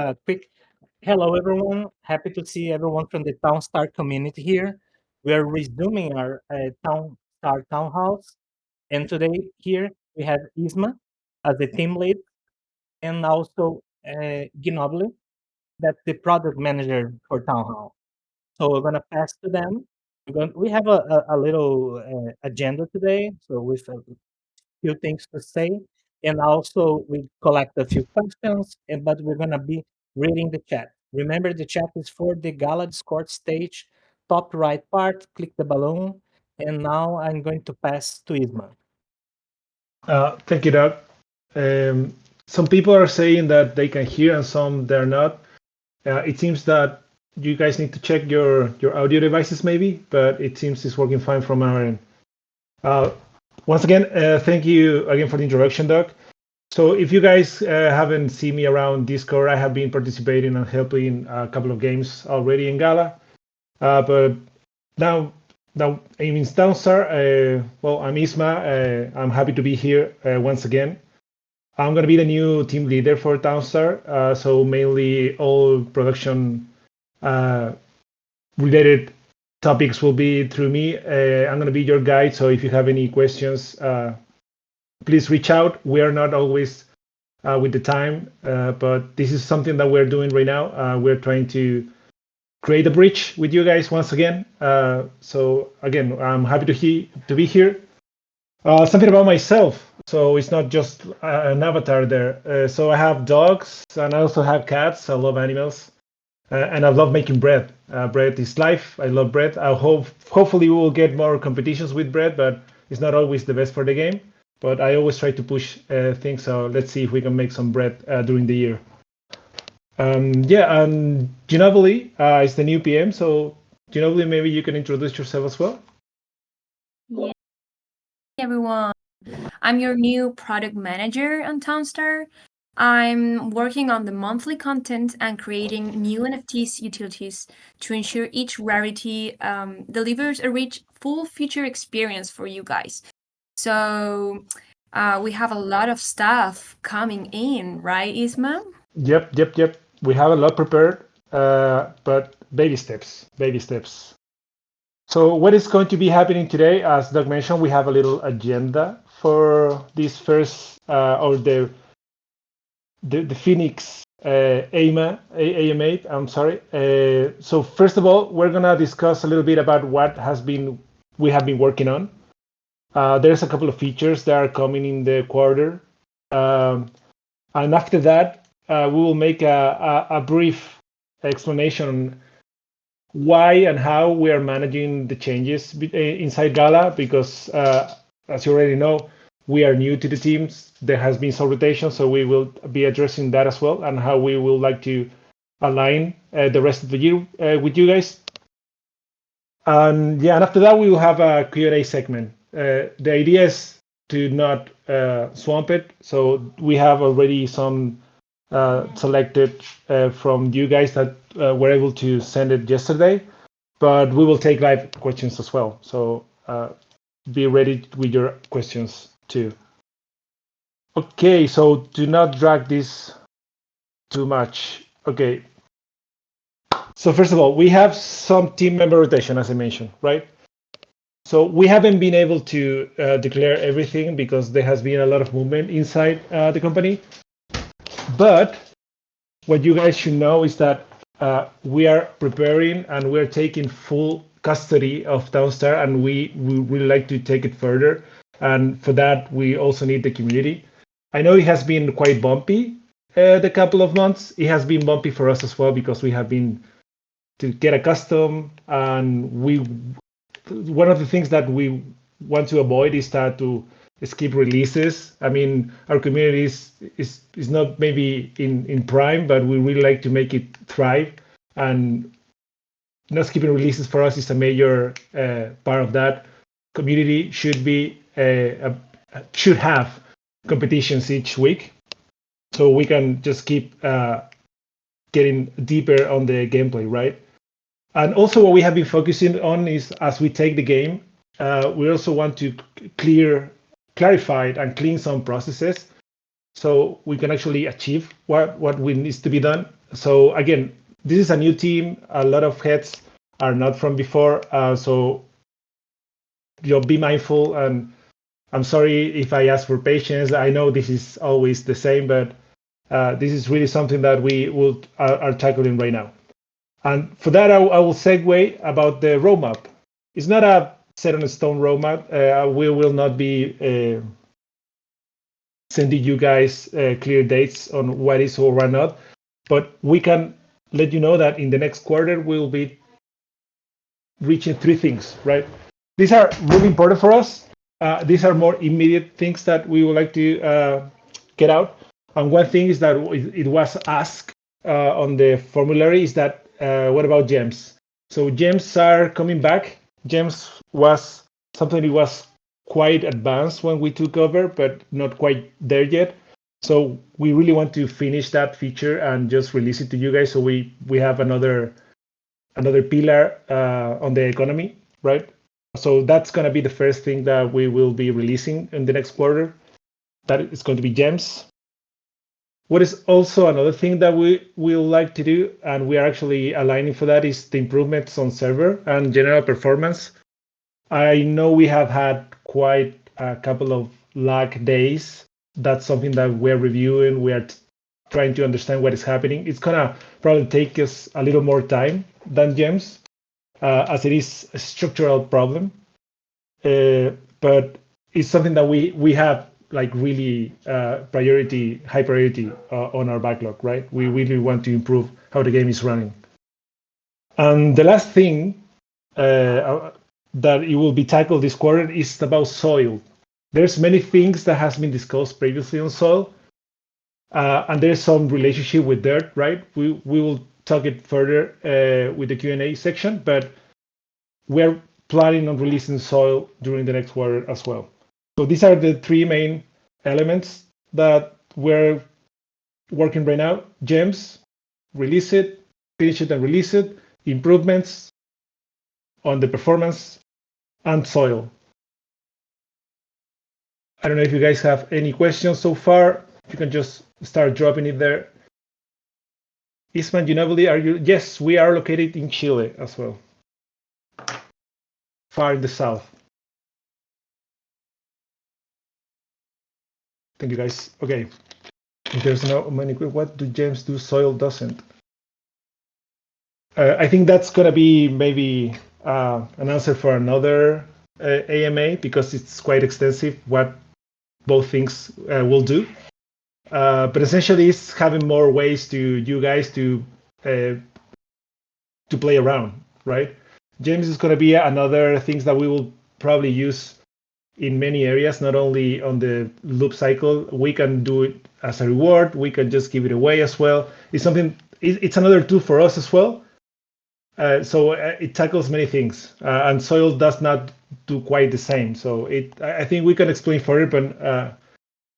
a quick hello, everyone. Happy to see everyone from the Townstar community here. We are resuming our Townstar Town House, and today here we have Isma as the team lead, and also Ginobili, that's the product manager for Town Hall. So we're gonna pass to them. We have a little agenda today, so with few things to say, and also we collect a few questions, but we're gonna be reading the chat. Remember, the chat is for the Gala Discord stage, top right part, click the balloon, and now I'm going to pass to Isma. Thank you, Doug. Some people are saying that they can hear and some they're not. It seems that you guys need to check your audio devices maybe, but it seems it's working fine from our end. Once again, thank you again for the introduction, Doug. So if you guys haven't seen me around Discord, I have been participating and helping a couple of games already in Gala. But now I'm in Downstar. Well, I'm Isma. I'm happy to be here once again. I'm going to be the new team leader for Downstar. So mainly all production related topics will be through me. I'm going to be your guide. So if you have any questions, please reach out. We are not always with the time, but this is something that we're doing right now. We're trying to create a bridge with you guys once again. So again, I'm happy to be here. Something about myself. So it's not just an avatar there. So I have dogs and I also have cats. I love animals. And I love making bread. Bread is life. I love bread. Hopefully we will get more competitions with bread, but it's not always the best for the game. But I always try to push things. So let's see if we can make some bread during the year. Yeah, and Ginobili is the new PM. So Ginobili, maybe you can introduce yourself as well. Yeah, everyone. I'm your new product manager on Townstar. I'm working on the monthly content and creating new NFTs utilities to ensure each rarity delivers a rich, full feature experience for you guys. So we have a lot of stuff coming in, right, Isma? Yep. We have a lot prepared, but baby steps. So what is going to be happening today? As Doug mentioned, we have a little agenda for this first or the Phoenix AMA. I'm sorry. So first of all, we're gonna discuss a little bit about what we have been working on. There's a couple of features that are coming in the quarter, and after that, we will make a brief explanation on why and how we are managing the changes inside Gala, because as you already know, we are new to the teams. There has been some rotation, so we will be addressing that as well, and how we would like to align the rest of the year with you guys. And yeah, and after that, we will have a Q&A segment. The idea is to not swamp it, so we have already some selected from you guys that were able to send it yesterday, but we will take live questions as well. So be ready with your questions too. Okay, so do not drag this too much. Okay. So first of all, we have some team member rotation, as I mentioned, right? So we haven't been able to declare everything because there has been a lot of movement inside the company. But what you guys should know is that we are preparing and we're taking full custody of Downstar, and we really like to take it further. And for that, we also need the community. I know it has been quite bumpy the couple of months. It has been bumpy for us as well because we have been to get accustomed, and one of the things that we want to avoid is that to skip releases. I mean, our community is not maybe in prime, but we really like to make it thrive, and not skipping releases for us is a major part of that. Community should have competitions each week, so we can just keep getting deeper on the gameplay, right? And also what we have been focusing on is, as we take the game, we also want to clarify and clean some processes so we can actually achieve what needs to be done. So again, this is a new team. A lot of heads are not from before. So be mindful. And I'm sorry if I ask for patience. I know this is always the same, but this is really something that we are tackling right now. And for that, I will segue about the roadmap. It's not a set in stone roadmap. We will not be sending you guys clear dates on what is or what not, but we can let you know that in the next quarter we'll be reaching 3 things, right? These are really important for us. These are more immediate things that we would like to get out. And one thing is that it was asked on the formulary is that what about gems? So gems are coming back. Gems was something that was quite advanced when we took over, but not quite there yet. So we really want to finish that feature and just release it to you guys. So we have another pillar on the economy, right? So that's going to be the first thing that we will be releasing in the next quarter. That is going to be gems. What is also another thing that we will like to do, and we are actually aligning for that, is the improvements on server and general performance. I know we have had quite a couple of lag days. That's something that we're reviewing. We are trying to understand what is happening. It's going to probably take us a little more time than gems, as it is a structural problem. But it's something that we have like really high priority on our backlog, right? We really want to improve how the game is running. And the last thing that it will be tackled this quarter is about soil. There's many things that has been discussed previously on soil, and there's some relationship with dirt, right? We will talk it further with the Q&A section, but we're planning on releasing soil during the next quarter as well. So these are the 3 main elements that we're working right now. Gems, release it, finish it and release it, improvements on the performance, and soil. I don't know if you guys have any questions so far. If you can just start dropping it there. Isman Ginobili, are you? Yes, we are located in Chile as well. Far in the south. Thank you guys. Okay. If there's no many, what do gems do soil doesn't? I think that's gonna be maybe an answer for another AMA, because it's quite extensive what both things will do. But essentially, it's having more ways to you guys to play around, right? Gems is gonna be another things that we will probably use in many areas, not only on the loop cycle. We can do it as a reward. We can just give it away as well. It's something. It's another tool for us as well. So it tackles many things, and soil does not do quite the same. So I think we can explain further, but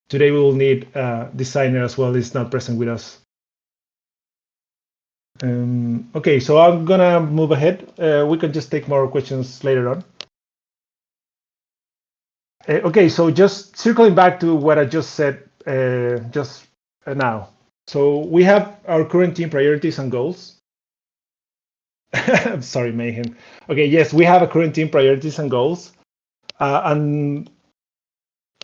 today we will need designer as well. Is not present with us. Okay, so I'm gonna move ahead. We can just take more questions later on. Okay, so just circling back to what I just said just now. So we have our current team priorities and goals. I'm sorry, Mayhem. Okay, yes, we have a current team priorities and goals. And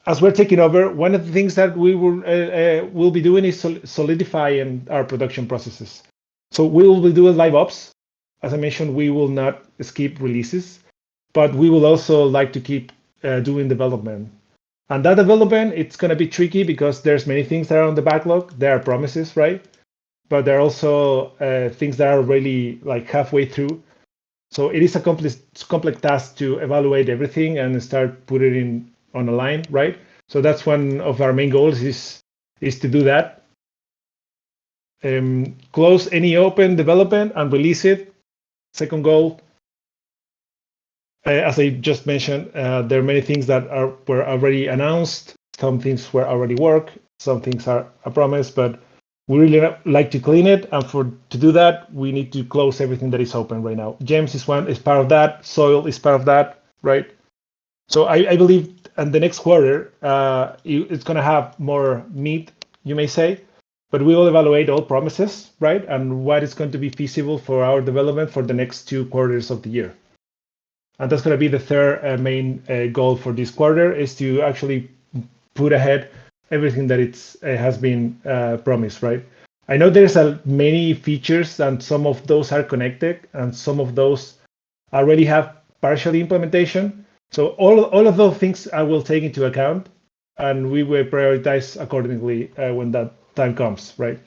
as we're taking over, one of the things that we will be doing is solidifying our production processes. So we will be doing live ops. As I mentioned, we will not skip releases, but we will also like to keep doing development. And that development, it's going to be tricky because there's many things that are on the backlog. There are promises, right? But there are also things that are really like halfway through. So it is a complex task to evaluate everything and start putting it on a line, right? So that's one of our main goals is to do that. Close any open development and release it. Second goal, as I just mentioned, there are many things that were already announced. Some things were already work. Some things are a promise, but we really like to clean it. And to do that, we need to close everything that is open right now. Gems is part of that. Soil is part of that, right? So I believe in the next quarter, it's going to have more meat, you may say. but we will evaluate all promises, right? And what is going to be feasible for our development for the next 2 quarters of the year. And that's going to be the third main goal for this quarter, is to actually put ahead everything that has been promised, right? I know there's many features, and some of those are connected, and some of those already have partial implementation. So all of those things I will take into account, and we will prioritize accordingly when that time comes, right?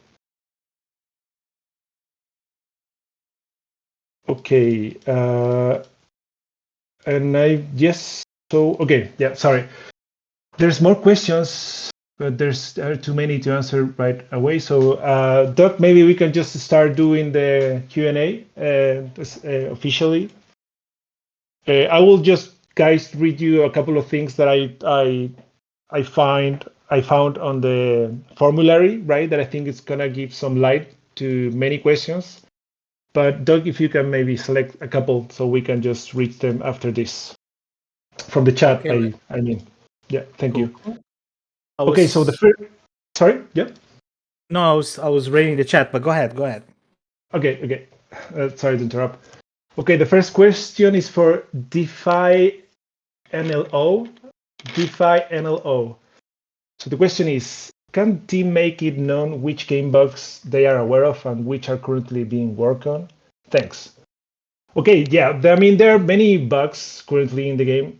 Okay. And okay, yeah, sorry. There's more questions, but there's too many to answer right away. So, Doc, maybe we can just start doing the Q&A officially. I will just, guys, read you a couple of things that I found on the formulary, right? That I think is gonna give some light to many questions. But Doug, if you can maybe select a couple so we can just read them after this from the chat. Okay. I mean, yeah, thank you. Okay, so the first, sorry, yeah. No, I was reading the chat, but go ahead. Okay. Sorry to interrupt. Okay, the first question is for DeFi NLO. So the question is, can team make it known which game bugs they are aware of and which are currently being worked on? Thanks. Okay, yeah, I mean, there are many bugs currently in the game.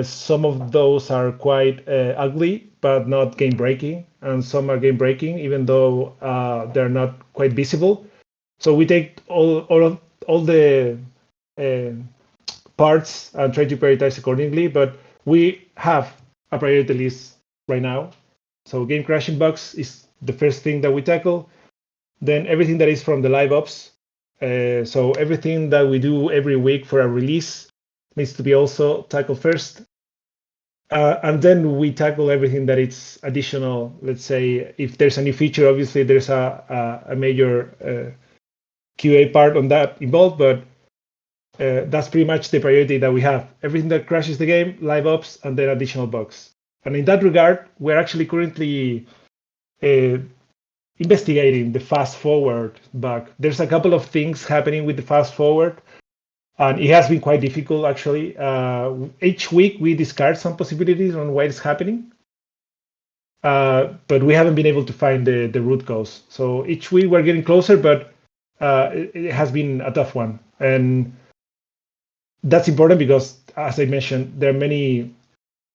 Some of those are quite ugly, but not game breaking, and some are game breaking, even though they're not quite visible. So we take all the parts and try to prioritize accordingly, but we have a priority list right now. So game crashing bugs is the first thing that we tackle. Then everything that is from the live ops. So everything that we do every week for a release needs to be also tackled first. And then we tackle everything that it's additional. Let's say if there's a new feature, obviously there's a major QA part on that involved, but that's pretty much the priority that we have. Everything that crashes the game, live ops, and then additional bugs. And in that regard, we're actually currently investigating the fast forward bug. There's a couple of things happening with the fast forward, and it has been quite difficult actually. Each week we discard some possibilities on why it's happening, but we haven't been able to find the root cause. So each week we're getting closer, but it has been a tough one. And that's important because, as I mentioned, there are many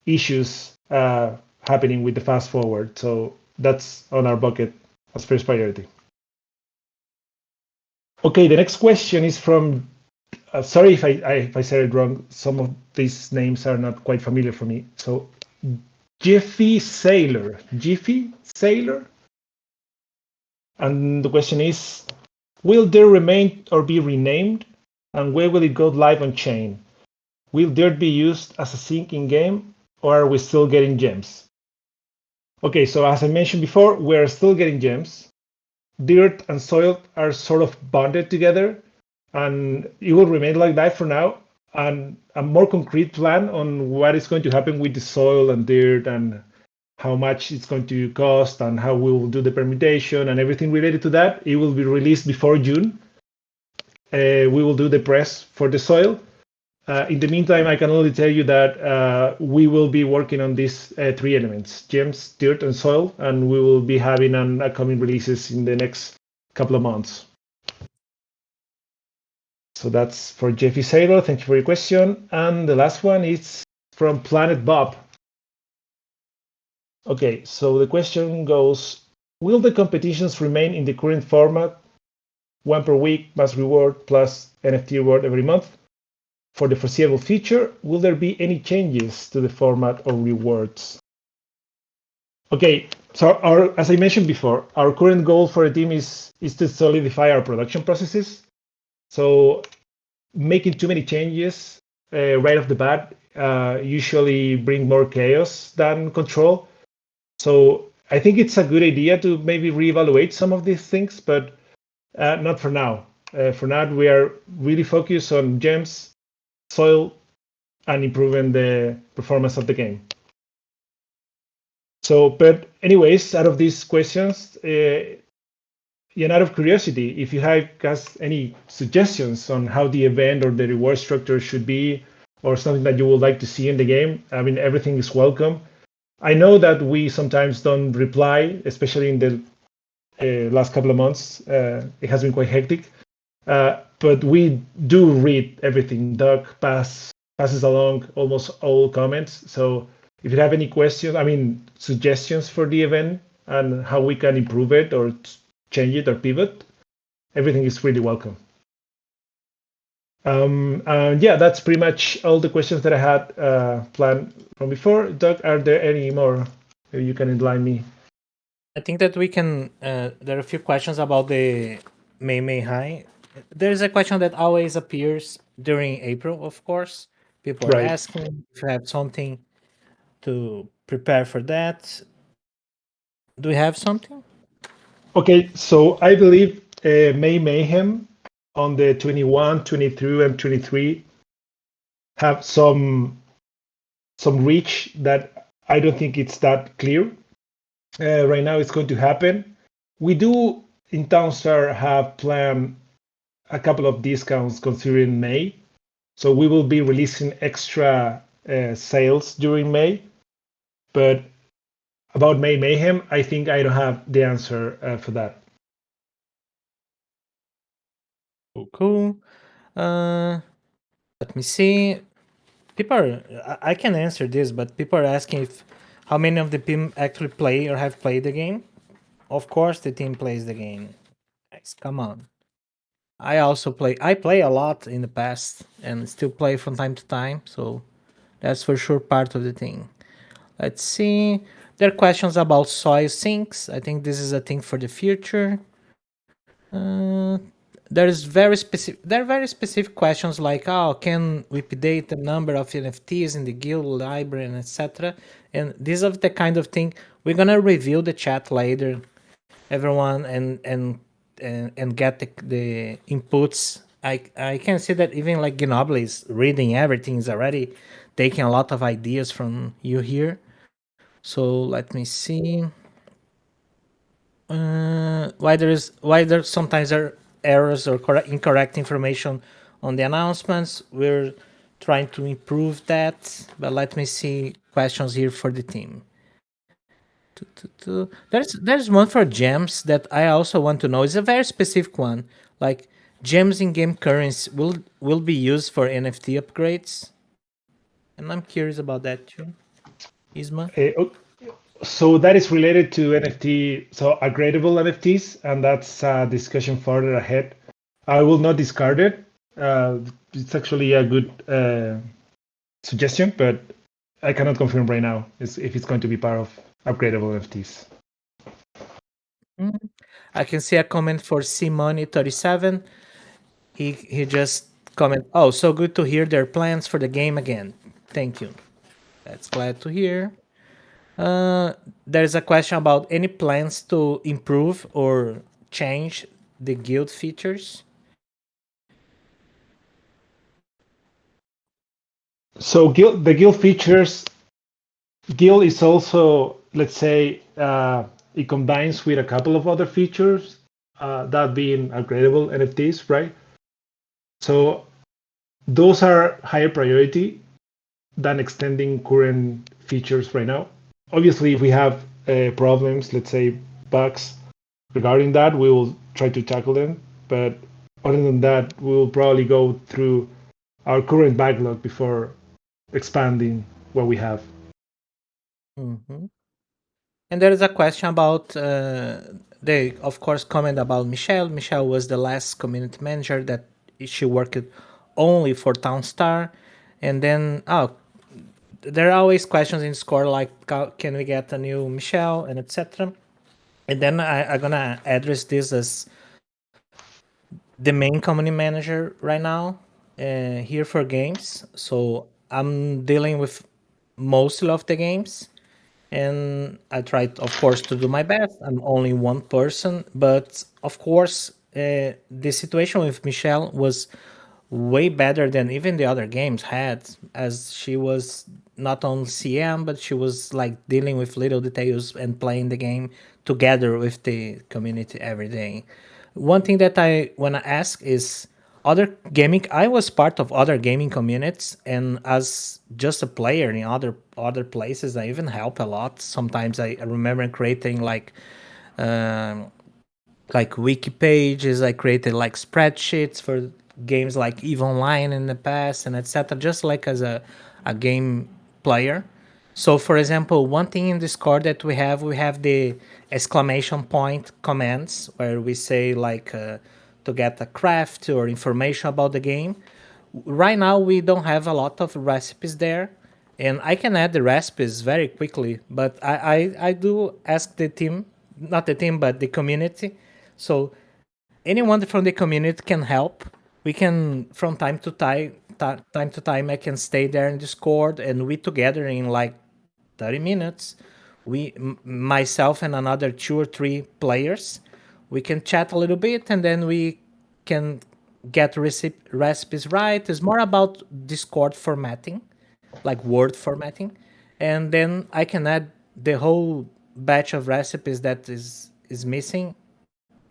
issues happening with the fast forward. So that's on our bucket as first priority. Okay, the next question is from, sorry if I said it wrong. Some of these names are not quite familiar for me. So Jiffy Sailor. And the question is, will there remain or be renamed? And where will it go live on chain? Will Dirt be used as a sync in game, or are we still getting gems? Okay, so as I mentioned before, we're still getting gems. Dirt and soil are sort of bonded together, and it will remain like that for now. And a more concrete plan on what is going to happen with the soil and dirt and how much it's going to cost and how we will do the permutation and everything related to that, it will be released before June. We will do the press for the soil. In the meantime, I can only tell you that we will be working on these 3 elements: gems, dirt, and soil, and we will be having an upcoming releases in the next couple of months. So that's for Jeffy Sailor. Thank you for your question. And the last one is from Planet Bob. Okay, so the question goes, will the competitions remain in the current format, 1 per week, mass reward plus NFT reward every month? For the foreseeable future, will there be any changes to the format or rewards? Okay, so as I mentioned before, our current goal for the team is to solidify our production processes. So making too many changes right off the bat usually bring more chaos than control. So I think it's a good idea to maybe reevaluate some of these things, but not for now. For now, we are really focused on gems, soil, and improving the performance of the game. So, but anyways, out of these questions, and out of curiosity, if you have guys any suggestions on how the event or the reward structure should be, or something that you would like to see in the game, I mean, everything is welcome. I know that we sometimes don't reply, especially in the last couple of months. It has been quite hectic, but we do read everything. Doug passes along almost all comments. So if you have any questions, I mean, suggestions for the event and how we can improve it or change it or pivot, everything is really welcome. And yeah, that's pretty much all the questions that I had planned from before. Doug, are there any more? Maybe you can enlighten me. I think that we can. There are a few questions about the May High. There's a question that always appears during April, of course. People are Right. asking if you have something to prepare for that. Do we have something? Okay, so I believe May Mayhem on the 21, 22, and 23 have some reach that I don't think it's that clear. Right now, it's going to happen. We do in Townstar have planned a couple of discounts considering May, so we will be releasing extra sales during May. But about May Mayhem, I think I don't have the answer for that. Cool. Uh, Let me see. People are. I can answer this, but people are asking if how many of the team actually play or have played the game. Of course, the team plays the game. Guys, come on. I also play. I play a lot in the past and still play from time to time. So that's for sure part of the thing. Let's see. There are questions about soil sinks. I think this is a thing for the future. Uh, there's very specific. There are very specific questions like, "Oh, can we update the number of NFTs in the guild library and etc." And these are the kind of thing we're gonna review the chat later, everyone, and get the inputs. I can see that even like Ginobili is reading everything, is already taking a lot of ideas from you here. So let me see. Why there sometimes are errors or incorrect information on the announcements. We're trying to improve that, but let me see questions here for the team. There's one for gems that I also want to know. It's a very specific one. Like gems in game currency will be used for NFT upgrades, and I'm curious about that too. Isma. So that is related to NFT, so upgradable NFTs, and that's a discussion further ahead. I will not discard it. It's actually a good suggestion, but I cannot confirm right now if it's going to be part of upgradable NFTs. I can see a comment for cmoney37. He just comment. Oh, so good to hear their plans for the game again. Thank you. That's glad to hear. There's a question about any plans to improve or change the guild features. So the guild features, guild is also, let's say, it combines with a couple of other features, that being upgradable NFTs, right? So those are higher priority than extending current features right now. Obviously, if we have problems, let's say bugs regarding that, we will try to tackle them. But other than that, we will probably go through our current backlog before expanding what we have. Mm-hmm. And there is a question about they, of course, comment about Michelle. Michelle was the last community manager that she worked only for Townstar. And then, there are always questions in Score like, can we get a new Michelle and etc. And then I'm gonna address this as the main community manager right now here for games. So I'm dealing with most of the games, and I tried, of course, to do my best. I'm only one person, but of course, the situation with Michelle way better than even the other games had, as she was not only CM, but she was like dealing with little details and playing the game together with the community every day. One thing that I want to ask is other gaming. I was part of other gaming communities, and as just a player in other places, I even help a lot. Sometimes I remember creating um, like wiki pages. I created like spreadsheets for games like Eve Online in the past and etc. Just like as a game player. So, for example, one thing in Discord that we have the exclamation point commands where we say like to get a craft or information about the game. Right now, we don't have a lot of recipes there, and I can add the recipes very quickly. But I do ask the team, not the team, but the community. So anyone from the community can help. We can from time to time I can stay there in Discord and we together in like 30 minutes. Myself and another two or three players, we can chat a little bit and then we can get recipes right. It's more about Discord formatting, like word formatting, and then I can add the whole batch of recipes that is missing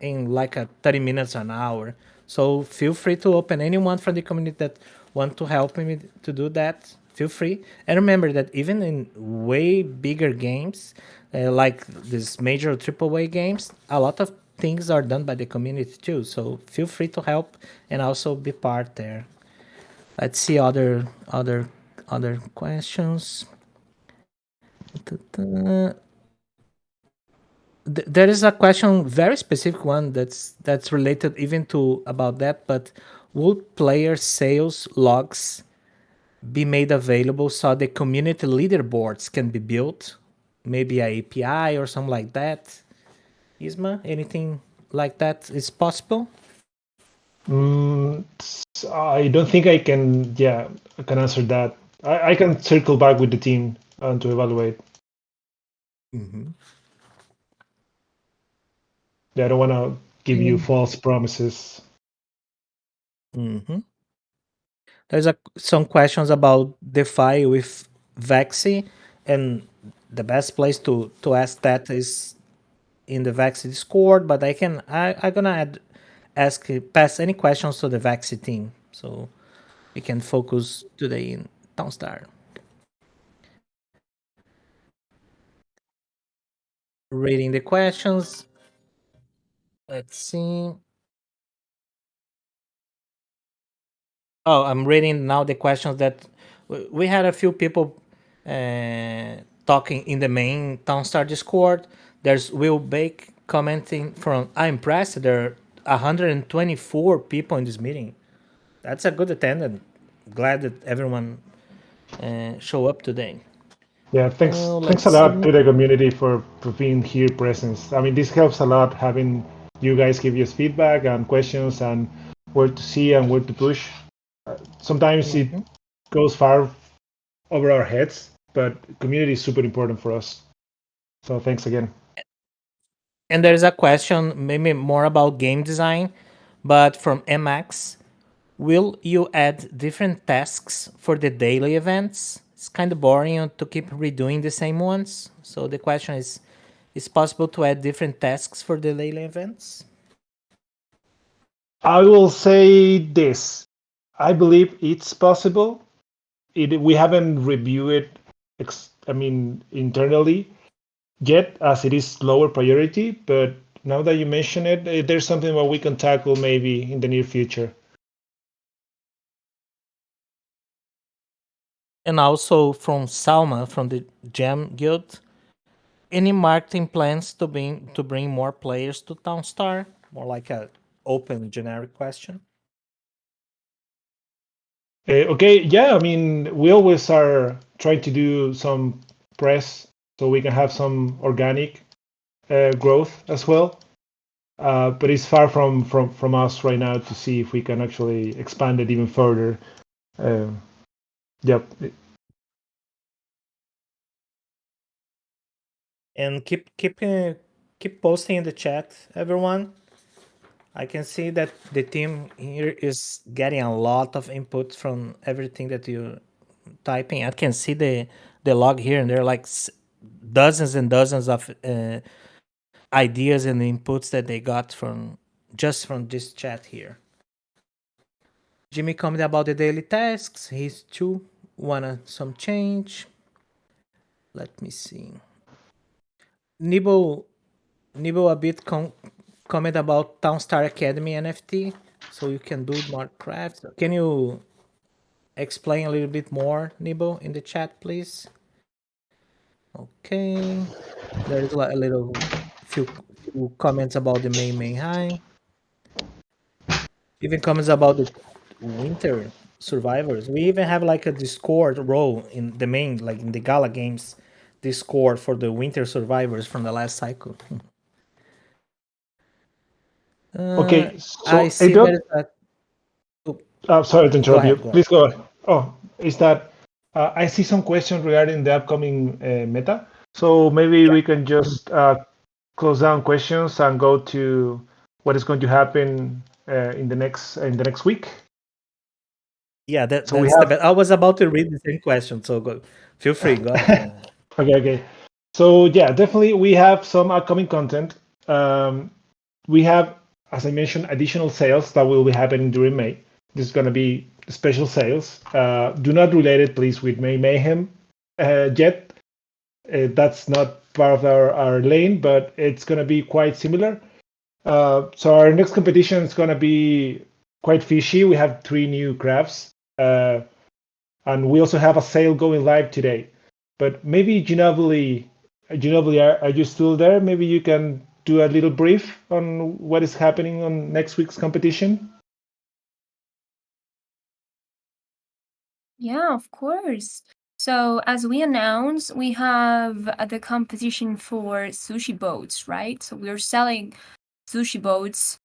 in like a 30 minutes an hour. So feel free to open anyone from the community that want to help me to do that. Feel free. And remember that even in way bigger games, like these major AAA games, a lot of things are done by the community too. So feel free to help and also be part there. Let's see other questions. There is a question, very specific one that's related even to about that. But would player sales logs be made available so the community leaderboards can be built? Maybe a API or something like that. Isma, anything like that is possible? Mm, I don't think I can. Yeah, I can answer that. I can circle back with the team to evaluate. Mm-hmm. Yeah, I don't want to give you Mm-hmm. false promises. There's some questions about DeFi with Vexi, and the best place to ask that is in the Vexi Discord. But I gonna ask pass any questions to the Vexi team, so we can focus today in Townstar. Reading the questions. Let's see. Oh, I'm reading now the questions that we had a few people talking in the main Townstar Discord. There's Will Bake commenting from I'm impressed. There are 124 people in this meeting. That's a good attendance. Glad that everyone show up today. Yeah, thanks Let's a lot see. to the community for being here present. I mean, this helps a lot having you guys give us feedback and questions and where to see and where to push. Sometimes it Mhm. goes far over our heads, but community is super important for us. So thanks again. And there's a question, maybe more about game design, but from MX. Will you add different tasks for the daily events? It's kind of boring to keep redoing the same ones. So the question is possible to add different tasks for the daily events? I will say this. I believe it's possible. We haven't reviewed it, I mean, internally yet, as it is lower priority. But now that you mention it, there's something that we can tackle maybe in the near future. And also from Salma from the Gem Guild, any marketing plans to bring more players to Townstar? More like a open generic question. Okay, yeah, I mean, we always are trying to do some press so we can have some organic growth as well. But it's far from us right now to see if we can actually expand it even further. Uh, yep. And keep posting in the chat, everyone. I can see that the team here is getting a lot of input from everything that you typing. I can see the log here, and there are like dozens and dozens of ideas and inputs that they got from just from this chat here. Jimmy commented about the daily tasks. He's too wanted some change. Let me see. Nibble a bit comment about Townstar Academy NFT, so you can do more crafts. Can you explain a little bit more, Nibble, in the chat, please? Okay. There is a little few comments about the May High. Even comments about the winter survivors. We even have like a Discord role in the main, like in the Gala games, Discord for the winter survivors from the last cycle. Uh, Okay, I so hey see Doc, there is a. Oh, sorry to go interrupt you. ahead. Go ahead. Please go ahead. Oh, is that I see some questions regarding the upcoming meta. So maybe Yeah, we can just close down questions and go to what is going to happen in the next week. yeah. So we That's the have best. I was about to read the same question, so go. Feel free. Go ahead. Go ahead. okay. So yeah, definitely we have some upcoming content. We have, as I mentioned, additional sales that will be happening during May. This is going to be special sales. Do not relate it, please, with May Mayhem yet. That's not part of our lane, but it's going to be quite similar. So our next competition is going to be quite fishy. We have 3 new crafts, and we also have a sale going live today. But maybe Ginobili, are you still there? Maybe you can do a little brief on what is happening on next week's competition. Yeah, of course. So, as we announced, we have the competition for sushi boats, right? So, we're selling sushi boats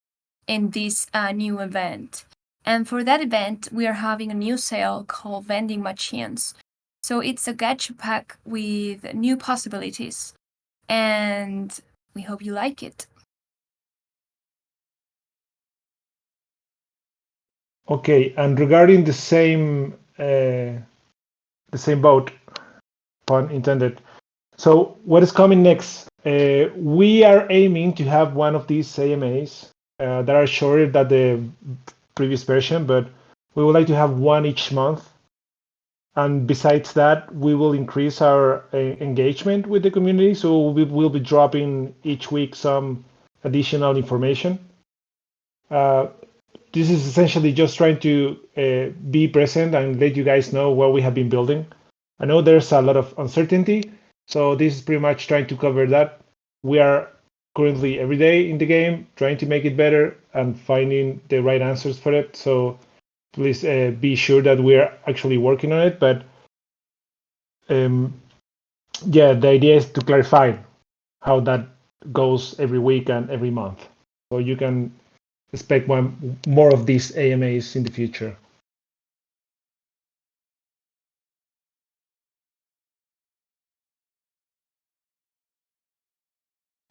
in this new event. And for that event, we are having a new sale called Vending Machines. So, it's a gacha pack with new possibilities. And we hope you like it. Okay, and regarding the same boat, pun intended. So what is coming next? We are aiming to have one of these AMAs that are shorter than the previous version, but we would like to have one each month. And besides that, we will increase our engagement with the community. So we will be dropping each week some additional information. Uh, this is essentially just trying to be present and let you guys know what we have been building. I know there's a lot of uncertainty, so this is pretty much trying to cover that. We are currently every day in the game trying to make it better and finding the right answers for it. So please be sure that we are actually working on it. But yeah, the idea is to clarify how that goes every week and every month, so you can expect more of these AMAs in the future.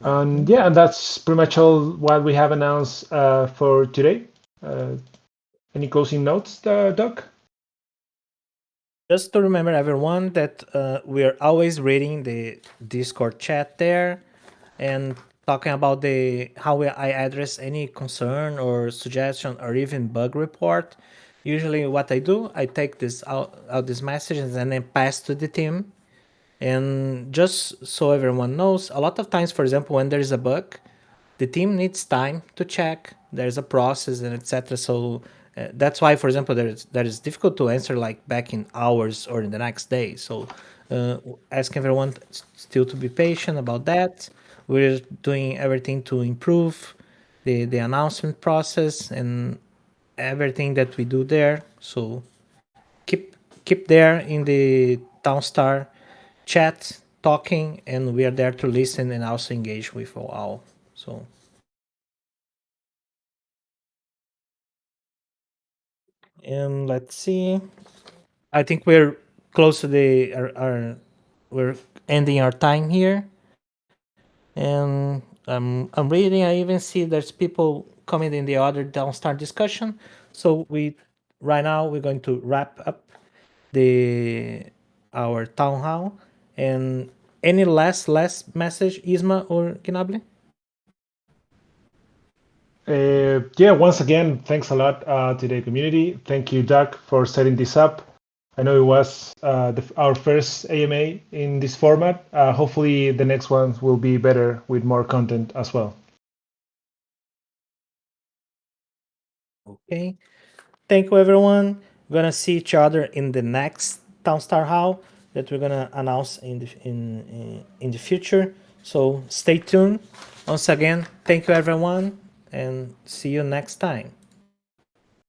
And yeah, and that's pretty much all what we have announced for today. Uh, any closing notes, Doc? Just to remember everyone that we are always reading the Discord chat there and talking about the I address any concern or suggestion or even bug report. Usually, what I do, I take this out these messages and then pass to the team. And just so everyone knows, a lot of times, for example, when there is a bug, the team needs time to check. There's a process and etc. So that's why, for example, that is difficult to answer like back in hours or in the next day. So asking everyone still to be patient about that. We're doing everything to improve the announcement process and everything that we do there. So keep keep there in the Townstar chat talking, and we are there to listen and also engage with all. So and let's see. I think we're close to the our we're ending our time here, and I'm reading. I even see there's people comment in the other Downstar discussion. So right now we're going to wrap up our town hall. And any last message, Isma or Ginable? Yeah, once again, thanks a lot to the community. Thank you, Doug, for setting this up. I know it was our first AMA in this format. Hopefully, the next ones will be better with more content as well. Okay. Thank you, everyone. We're gonna see each other in the next Townstar Hall that we're gonna announce in the future. So stay tuned. Once again, thank you, everyone, and see you next time.